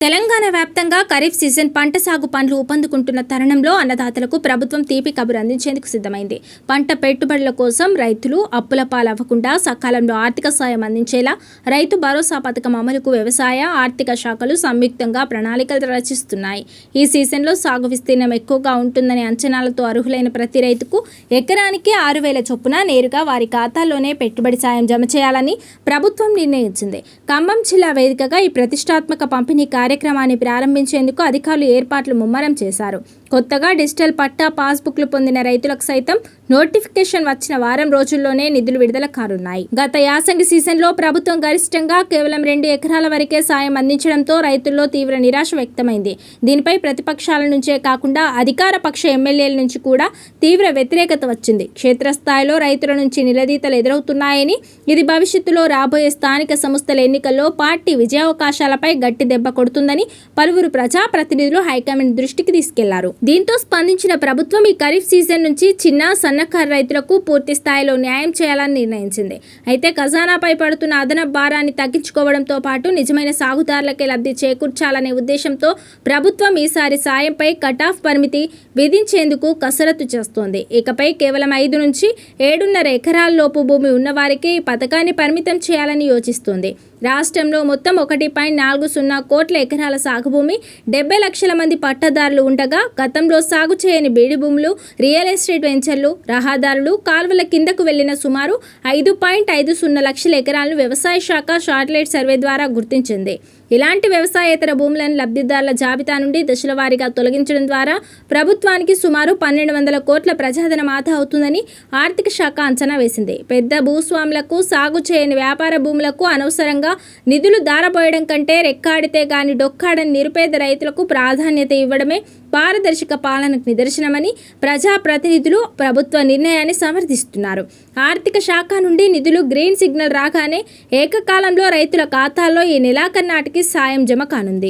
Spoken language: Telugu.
తెలంగాణ వ్యాప్తంగా ఖరీఫ్ సీజన్ పంట సాగు పనులు ఊపందుకుంటున్న తరుణంలో అన్నదాతలకు ప్రభుత్వం తీపి కబురు అందించేందుకు సిద్ధమైంది. పంట పెట్టుబడుల కోసం రైతులు అప్పుల పాలవ్వకుండా సకాలంలో ఆర్థిక సాయం అందించేలా రైతు భరోసా పథకం అమలుకు వ్యవసాయ, ఆర్థిక శాఖలు సంయుక్తంగా ప్రణాళికలు రచిస్తున్నాయి. ఈ సీజన్లో సాగు విస్తీర్ణం ఎక్కువగా ఉంటుందనే అంచనాలతో అర్హులైన ప్రతి రైతుకు ఎకరానికి 6,000 చొప్పున నేరుగా వారి ఖాతాల్లోనే పెట్టుబడి సాయం జమ చేయాలని ప్రభుత్వం నిర్ణయించింది. ఖమ్మం జిల్లా వేదికగా ఈ ప్రతిష్టాత్మక పంపిణీ కార్యక్రమాన్ని ప్రారంభించేందుకు అధికారులు ఏర్పాట్లు ముమ్మరం చేశారు. కొత్తగా డిజిటల్ పట్టా పాస్బుక్లు పొందిన రైతులకు సైతం నోటిఫికేషన్ వచ్చిన వారం రోజుల్లోనే నిధులు విడుదల కానున్నాయి. గత యాసంగి సీజన్లో ప్రభుత్వం గరిష్టంగా కేవలం 2 ఎకరాల వరకే సాయం అందించడంతో రైతుల్లో తీవ్ర నిరాశ వ్యక్తమైంది. దీనిపై ప్రతిపక్షాల నుంచే కాకుండా అధికార పక్ష ఎమ్మెల్యేల నుంచి కూడా తీవ్ర వ్యతిరేకత వచ్చింది. క్షేత్రస్థాయిలో రైతుల నుంచి నిలదీతలు ఎదురవుతున్నాయని, ఇది భవిష్యత్తులో రాబోయే స్థానిక సంస్థల ఎన్నికల్లో పార్టీ విజయావకాశాలపై గట్టి దెబ్బ కొడుతుందని పలువురు ప్రజాప్రతినిధులు హైకమాండ్ దృష్టికి తీసుకెళ్లారు. దీంతో స్పందించిన ప్రభుత్వం ఈ ఖరీఫ్ సీజన్ నుంచి చిన్న, సన్నకారు రైతులకు పూర్తి స్థాయిలో న్యాయం చేయాలని నిర్ణయించింది. అయితే ఖజానాపై పడుతున్న అదనపు భారాన్ని తగ్గించుకోవడంతో పాటు నిజమైన సాగుదారులకే లబ్ధి చేకూర్చాలనే ఉద్దేశంతో ప్రభుత్వం ఈసారి సాయంపై కటాఫ్ పరిమితి విధించేందుకు కసరత్తు చేస్తోంది. ఇకపై కేవలం 5 నుంచి 7.5 ఎకరాల లోపు భూమి ఉన్నవారికి ఈ పథకాన్ని పరిమితం చేయాలని యోచిస్తోంది. రాష్ట్రంలో మొత్తం 1.40 కోట్ల ఎకరాల సాగు భూమి, 70 లక్షల మంది పట్టాదారులు ఉండగా గతంలో సాగు చేయని బీడి భూములు, రియల్ ఎస్టేట్ వెంచర్లు, రహదారులు, కాల్వల కిందకు వెళ్లిన సుమారు 5.50 లక్షల ఎకరాలను వ్యవసాయ శాఖ శాటిలైట్ సర్వే ద్వారా గుర్తించింది. ఇలాంటి వ్యవసాయేతర భూములను లబ్ధిదారుల జాబితా నుండి దశల వారీగా తొలగించడం ద్వారా ప్రభుత్వానికి సుమారు 1,200 కోట్ల ప్రజాధనం ఆదా అవుతుందని ఆర్థిక శాఖ అంచనా వేసింది. పెద్ద భూస్వాములకు, సాగు చేయని వ్యాపార భూములకు అనవసరంగా నిధులు దారపోయడం కంటే రెక్కాడితే గాని డొక్కాడని నిరుపేద రైతులకు ప్రాధాన్యత ఇవ్వడమే పారదర్శక పాలనకు నిదర్శనమని ప్రజాప్రతినిధులు ప్రభుత్వ నిర్ణయాన్ని సమర్థిస్తున్నారు. ఆర్థిక శాఖ నుండి నిధులు గ్రీన్ సిగ్నల్ రాగానే ఏకకాలంలో రైతుల ఖాతాల్లో ఈ నెలాఖరు నాటికి సాయం జమ కానుంది.